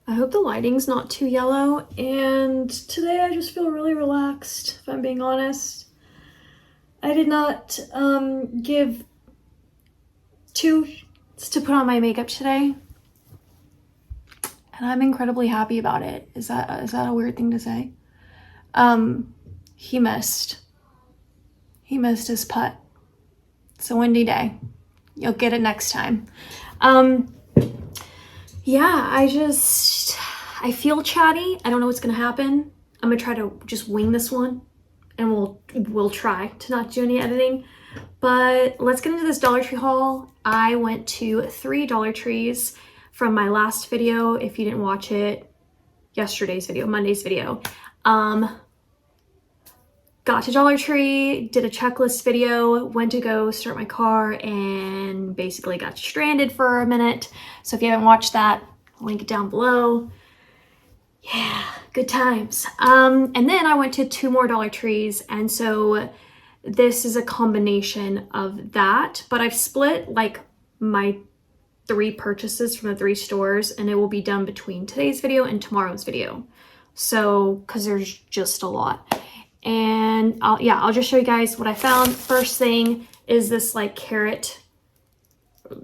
I hope the lighting's not too yellow, and today I just feel really relaxed, if I'm being honest. I did not give to put on my makeup today, and I'm incredibly happy about it. Is that a weird thing to say? He missed his putt. It's a windy day. You'll get it next time. Yeah, I feel chatty. I don't know what's gonna happen. I'm gonna try to just wing this one, and we'll try to not do any editing. But let's get into this Dollar Tree haul. I went to 3 Dollar Trees from my last video. If you didn't watch it, yesterday's video, Monday's video. Got to Dollar Tree, did a checklist video, went to go start my car, and basically got stranded for a minute. So if you haven't watched that, I'll link it down below. Yeah, good times. And then I went to 2 more Dollar Trees, and so this is a combination of that, but I've split like my 3 purchases from the 3 stores, and it will be done between today's video and tomorrow's video. So, because there's just a lot. And I'll just show you guys what I found. First thing is this like carrot,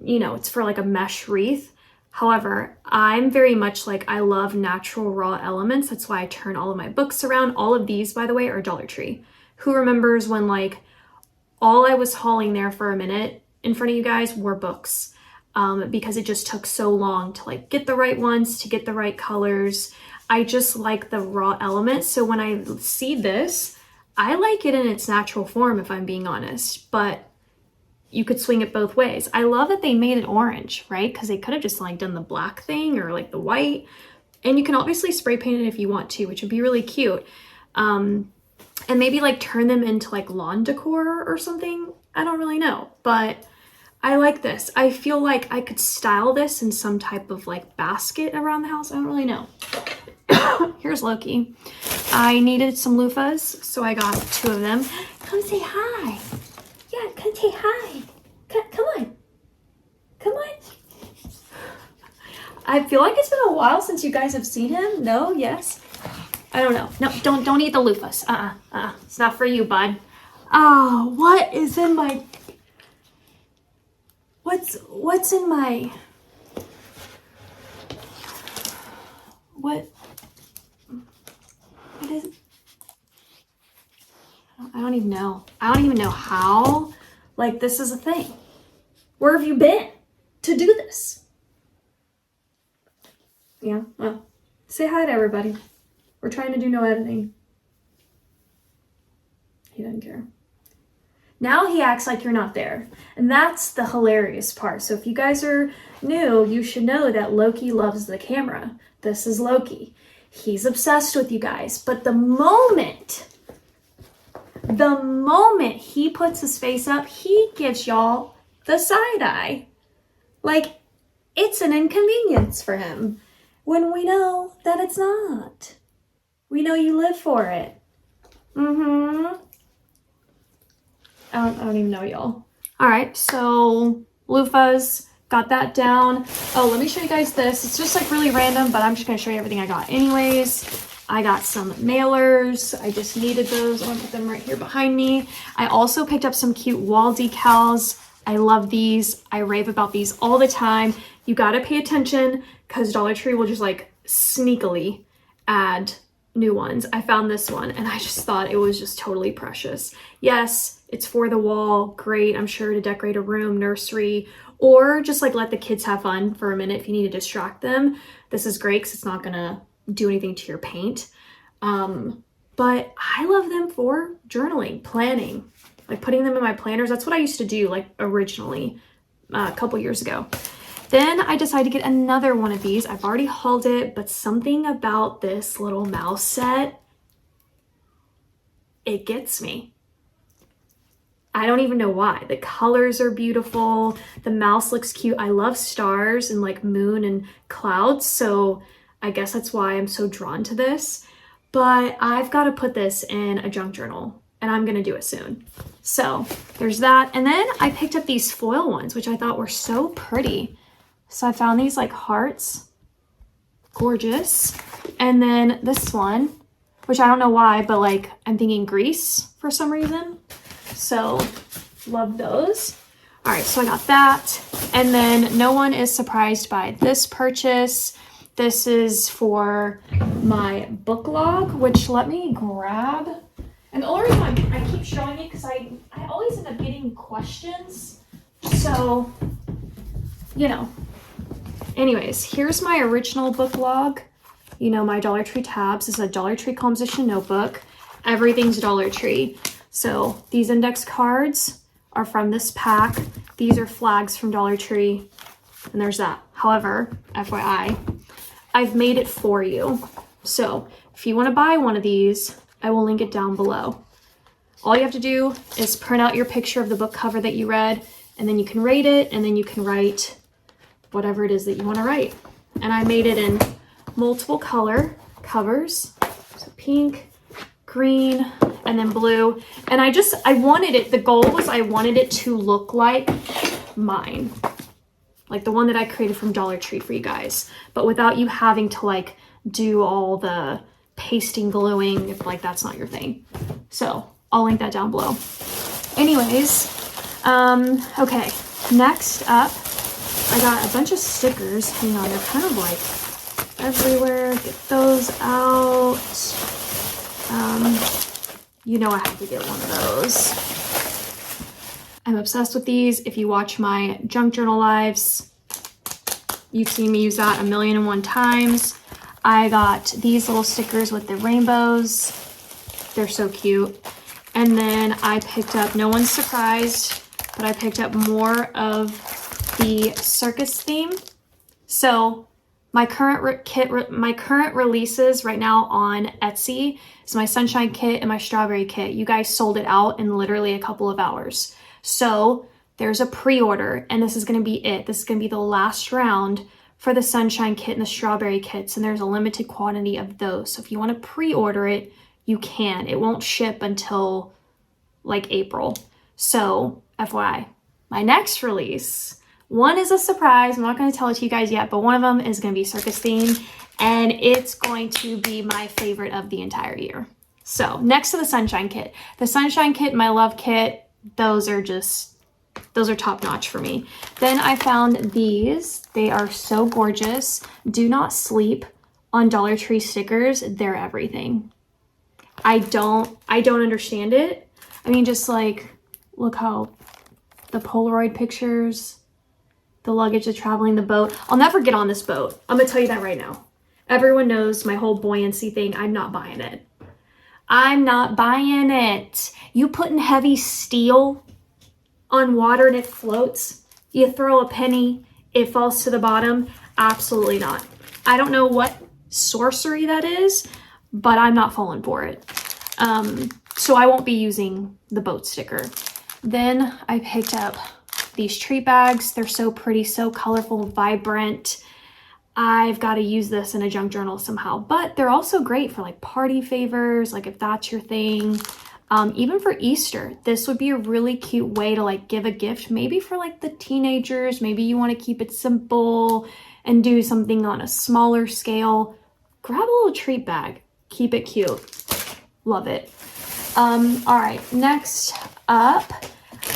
you know, it's for like a mesh wreath. However, I'm very much like, I love natural raw elements. That's why I turn all of my books around. All of these, by the way, are Dollar Tree. Who remembers when like all I was hauling there for a minute in front of you guys were books, because it just took so long to like get the right ones, to get the right colors. I just like the raw elements. So when I see this, I like it in its natural form, if I'm being honest, but you could swing it both ways. I love that they made it orange, right? Because they could have just like done the black thing or like the white, and you can obviously spray paint it if you want to, which would be really cute. And maybe like turn them into like lawn decor or something. I don't really know, but I like this. I feel like I could style this in some type of like basket around the house. I don't really know. Here's Loki. I needed some loofahs, so I got 2 of them. Come say hi. Yeah, come say hi. Come on. Come on. I feel like it's been a while since you guys have seen him. No? Yes? I don't know. No, don't eat the loofahs. It's not for you, bud. Oh, what is in my... What's in my... What is... I don't even know. I don't even know how, like, this is a thing. Where have you been to do this? Yeah, well, say hi to everybody. We're trying to do no editing. He doesn't care. Now he acts like you're not there. And that's the hilarious part. So if you guys are new, you should know that Loki loves the camera. This is Loki. He's obsessed with you guys. But the moment he puts his face up, he gives y'all the side eye. Like, it's an inconvenience for him. When we know that it's not. We know you live for it. I don't even know, y'all. All right, so loofahs, got that down. Oh, let me show you guys this. It's just like really random, but I'm just gonna show you everything I got anyways. I got some mailers. I just needed those. I'm gonna put them right here behind me. I also picked up some cute wall decals. I love these. I rave about these all the time. You gotta pay attention because Dollar Tree will just like sneakily add new ones. I found this one and I just thought it was just totally precious. Yes, it's for the wall. Great. I'm sure to decorate a room, nursery, or just like let the kids have fun for a minute if you need to distract them. This is great because it's not gonna do anything to your paint. But I love them for journaling, planning, like putting them in my planners. That's what I used to do like originally a couple years ago. Then I decided to get another one of these. I've already hauled it, but something about this little mouse set, it gets me. I don't even know why. The colors are beautiful. The mouse looks cute. I love stars and like moon and clouds. So I guess that's why I'm so drawn to this. But I've got to put this in a junk journal and I'm going to do it soon. So there's that. And then I picked up these foil ones, which I thought were so pretty. So I found these like hearts. gorgeous. And then this one, which I don't know why, but like I'm thinking Greece for some reason. So love those. All right, so I got that. And then no one is surprised by this purchase. This is for my book log, which let me grab. And the only reason I keep showing it because I always end up getting questions. So, you know. Anyways, here's my original book log. You know, my Dollar Tree tabs. This is a Dollar Tree composition notebook. Everything's Dollar Tree. So these index cards are from this pack. These are flags from Dollar Tree. And there's that. However, FYI, I've made it for you. So if you want to buy one of these, I will link it down below. All you have to do is print out your picture of the book cover that you read, and then you can rate it, and then you can write whatever it is that you want to write. And I made it in multiple color covers. So pink, green, and then blue. And I wanted it, the goal was I wanted it to look like mine. Like the one that I created from Dollar Tree for you guys. But without you having to like do all the pasting, gluing, if like that's not your thing. So I'll link that down below. Anyways, okay, next up, I got a bunch of stickers. Hang on, they're kind of like everywhere. Get those out. You know I have to get one of those. I'm obsessed with these. If you watch my junk journal lives, you've seen me use that 1,000,001 times. I got these little stickers with the rainbows. They're so cute. And then I picked up, no one's surprised, but I picked up more of the circus theme. So my current releases right now on Etsy is my sunshine kit and my strawberry kit. You guys sold it out in literally a couple of hours. So there's a pre-order, and this is going to be it. This is going to be the last round for the sunshine kit and the strawberry kits, and there's a limited quantity of those. So if you want to pre-order it, you can. It won't ship until like April. So FYI, my next release, one is a surprise. I'm not going to tell it to you guys yet, but one of them is going to be circus themed, and it's going to be my favorite of the entire year. So next to the sunshine kit, my love kit, those are top notch for me. Then I found these. They are so gorgeous. Do not sleep on Dollar Tree stickers. They're everything. I don't understand it. I mean, just like, look how the Polaroid pictures, the luggage, the traveling, the boat. I'll never get on this boat. I'm gonna tell you that right now. Everyone knows my whole buoyancy thing. I'm not buying it. I'm not buying it. You putting heavy steel on water and it floats. You throw a penny, it falls to the bottom. Absolutely not. I don't know what sorcery that is, but I'm not falling for it. So I won't be using the boat sticker. Then I picked up these treat bags. They're so pretty, so colorful, vibrant. I've got to use this in a junk journal somehow, but they're also great for like party favors, like if that's your thing. Even for Easter, this would be a really cute way to like give a gift, maybe for like the teenagers. Maybe you want to keep it simple and do something on a smaller scale. Grab a little treat bag, keep it cute. Love it. All right, next up,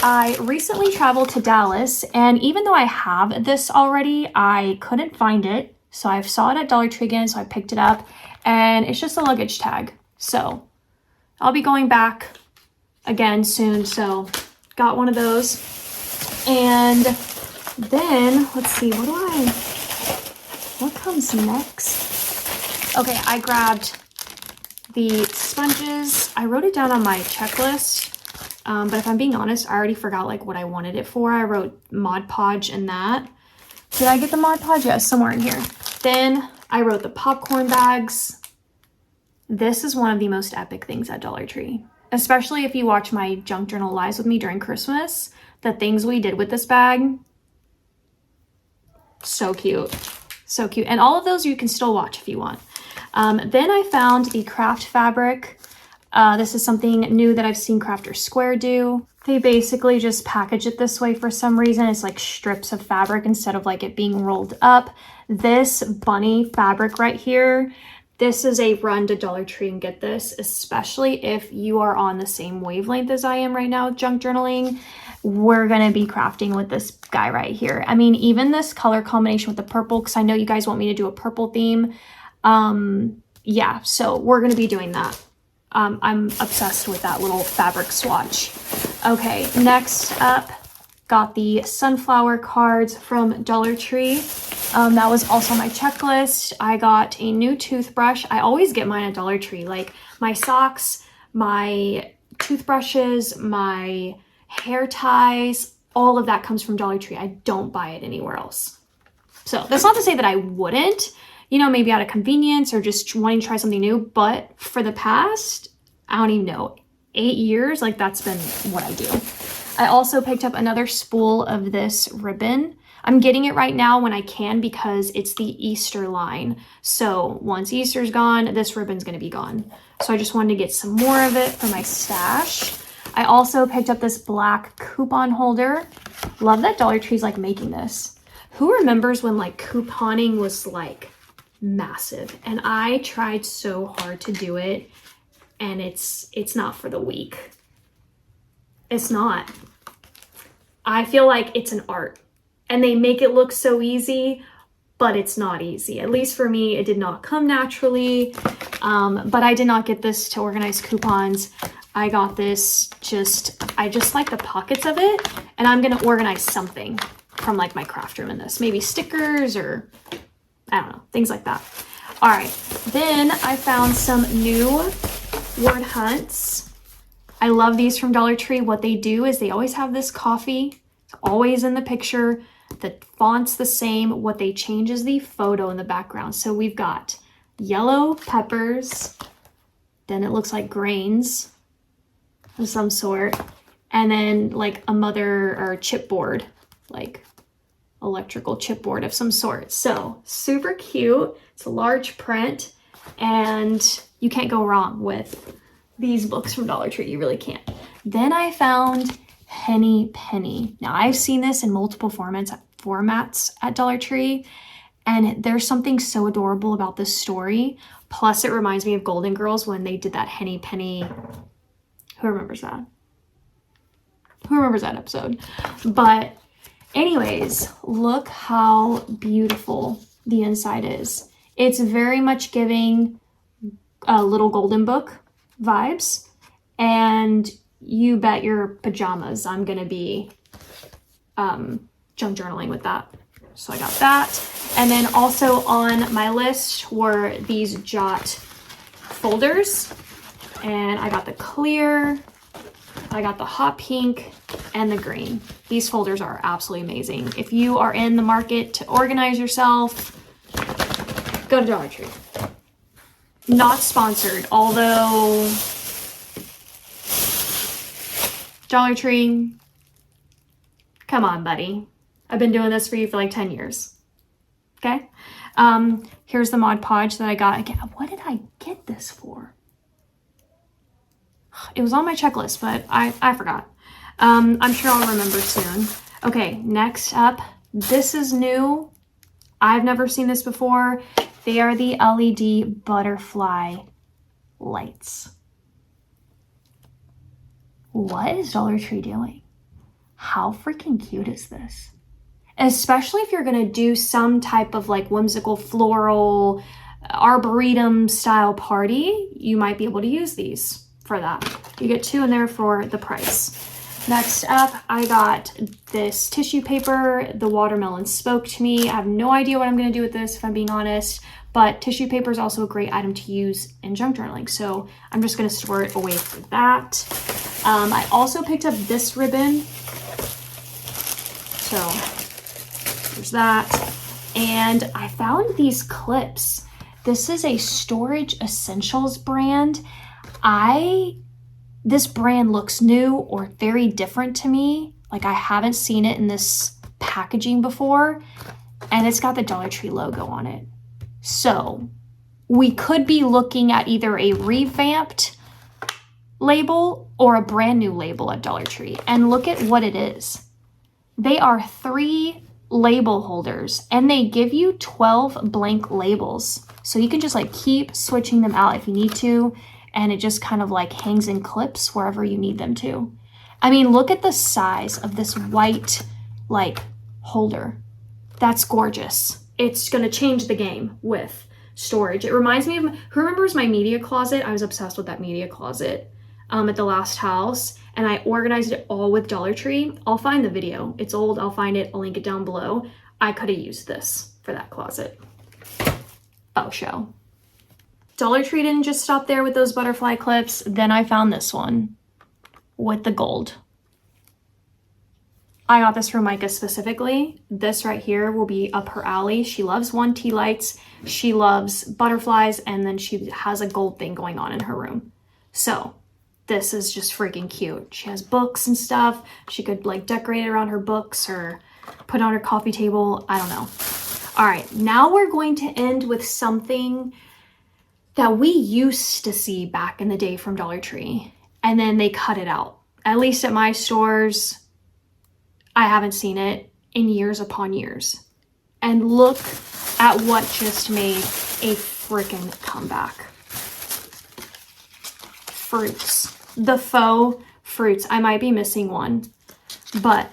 I recently traveled to Dallas, and even though I have this already, I couldn't find it. So I saw it at Dollar Tree again, so I picked it up, and it's just a luggage tag. So I'll be going back again soon, so got one of those. And then, let's see, what comes next? Okay, I grabbed the sponges. I wrote it down on my checklist, but if I'm being honest, I already forgot like what I wanted it for. I wrote Mod Podge and that. Did I get the Mod Podge? Yes, somewhere in here. Then I wrote the popcorn bags. This is one of the most epic things at Dollar Tree, especially if you watch my junk journal lives with me during Christmas. The things we did with this bag, so cute, so cute. And all of those you can still watch if you want. Then I found the craft fabric. This is something new that I've seen Crafter Square do. They basically just package it this way for some reason. It's like strips of fabric instead of like it being rolled up. This bunny fabric right here, this is a run to Dollar Tree and get this, especially if you are on the same wavelength as I am right now with junk journaling. We're gonna be crafting with this guy right here. I mean, even this color combination with the purple, because I know you guys want me to do a purple theme. Yeah, so we're gonna be doing that. I'm obsessed with that little fabric swatch. Okay, next up, got the sunflower cards from Dollar Tree. That was also my checklist. I got a new toothbrush. I always get mine at Dollar Tree. Like my socks, my toothbrushes, my hair ties, all of that comes from Dollar Tree. I don't buy it anywhere else. So that's not to say that I wouldn't, you know, maybe out of convenience or just wanting to try something new. But for the past, I don't even know, 8 years, like that's been what I do. I also picked up another spool of this ribbon. I'm getting it right now when I can because it's the Easter line. So once Easter's gone, this ribbon's gonna be gone. So I just wanted to get some more of it for my stash. I also picked up this black coupon holder. Love that Dollar Tree's like making this. Who remembers when like couponing was like massive? And I tried so hard to do it, and it's not for the weak. It's not. I feel like it's an art, and they make it look so easy, but it's not easy. At least for me, it did not come naturally. But I did not get this to organize coupons. I got this I just like the pockets of it, and I'm gonna organize something from like my craft room in this. Maybe stickers or I don't know, things like that. All right, then I found some new word hunts. I love these from Dollar Tree. What they do is they always have this coffee. It's always in the picture. The font's the same. What they change is the photo in the background. So we've got yellow peppers, then it looks like grains of some sort, and then like a mother or chipboard, like electrical chipboard of some sort. So super cute. It's a large print, and you can't go wrong with these books from Dollar Tree. You really can't. Then I found Henny Penny. Now I've seen this in multiple formats at Dollar Tree, and there's something so adorable about this story. Plus it reminds me of Golden Girls when they did that Henny Penny. Who remembers that? Who remembers that episode? But anyways, look how beautiful the inside is. It's very much giving a little golden book vibes, and you bet your pajamas I'm gonna be junk journaling with that. So I got that. And then also on my list were these Jot folders, and I got the clear, I got the hot pink, and the green. These folders are absolutely amazing. If you are in the market to organize yourself, go to Dollar Tree. Not sponsored, although Dollar Tree, come on, buddy. I've been doing this for you for like 10 years. Okay? Here's the Mod Podge that I got. Again, what did I get this for? It was on my checklist, but I forgot. I'm sure I'll remember soon. Okay, next up, this is new. I've never seen this before. They are the LED butterfly lights. What is Dollar Tree doing? How freaking cute is this? Especially if you're gonna do some type of like whimsical floral arboretum style party, you might be able to use these for that. You get 2 in there for the price. Next up, I got this tissue paper. The watermelon spoke to me. I have no idea what I'm gonna do with this, if I'm being honest, but tissue paper is also a great item to use in junk journaling, so I'm just gonna store it away for that. I also picked up this ribbon. So there's that. And I found these clips. This is a Storage Essentials brand. This brand looks new or very different to me. Like I haven't seen it in this packaging before, and it's got the Dollar Tree logo on it. So we could be looking at either a revamped label or a brand new label at Dollar Tree, and look at what it is. They are 3 label holders and they give you 12 blank labels. So you can just like keep switching them out if you need to, and it just kind of like hangs in clips wherever you need them to. I mean, look at the size of this white like holder. That's gorgeous. It's gonna change the game with storage. It reminds me of, who remembers my media closet? I was obsessed with that media closet at the last house, and I organized it all with Dollar Tree. I'll find the video. It's old, I'll find it, I'll link it down below. I could have used this for that closet. Oh, show. Dollar Tree didn't just stop there with those butterfly clips. Then I found this one with the gold. I got this from Micah specifically. This right here will be up her alley. She loves 1 tea lights. She loves butterflies, and then she has a gold thing going on in her room. So this is just freaking cute. She has books and stuff. She could like decorate it around her books or put it on her coffee table. I don't know. All right, now we're going to end with something that we used to see back in the day from Dollar Tree, and then they cut it out. At least at my stores, I haven't seen it in years upon years. And look at what just made a freaking comeback. Fruits. The faux fruits. I might be missing one, but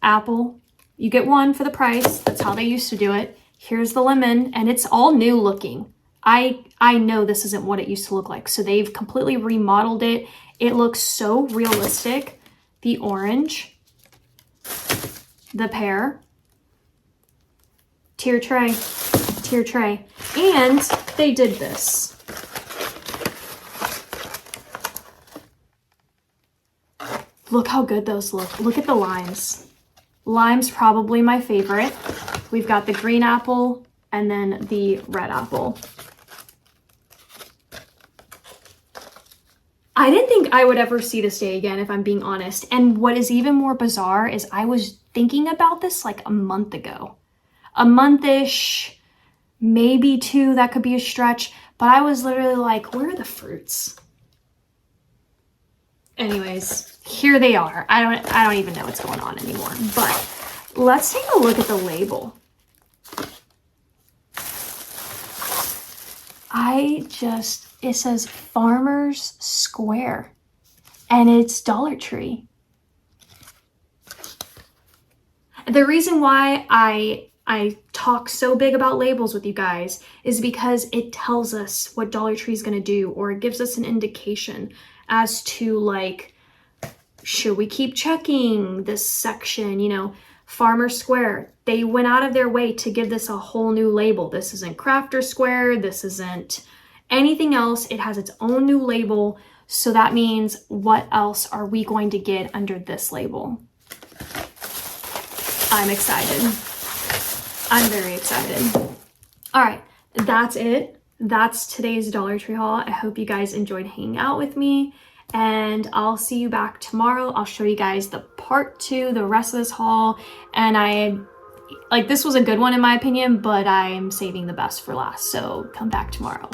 apple, you get 1 for the price. That's how they used to do it. Here's the lemon, and it's all new looking. I know this isn't what it used to look like, so they've completely remodeled it. It looks so realistic. The orange, the pear, tier tray, and they did this. Look how good those look. Look at the limes. Lime's probably my favorite. We've got the green apple and then the red apple. I didn't think I would ever see this day again, if I'm being honest. And what is even more bizarre is I was thinking about this like a month ago. A month-ish, maybe 2, that could be a stretch. But I was literally like, where are the fruits? Anyways, here they are. I don't even know what's going on anymore. But let's take a look at the label. It says Farmer's Square, and it's Dollar Tree. The reason why I talk so big about labels with you guys is because it tells us what Dollar Tree is going to do, or it gives us an indication as to like, should we keep checking this section? You know, Farmer Square, they went out of their way to give this a whole new label. This isn't Crafter Square. This isn't anything else. It has its own new label. So that means, what else are we going to get under this label? I'm excited. I'm very excited. All right, that's it. That's today's Dollar Tree haul. I hope you guys enjoyed hanging out with me, and I'll see you back tomorrow. I'll show you guys the part 2, the rest of this haul. And this was a good one in my opinion, but I'm saving the best for last. So come back tomorrow.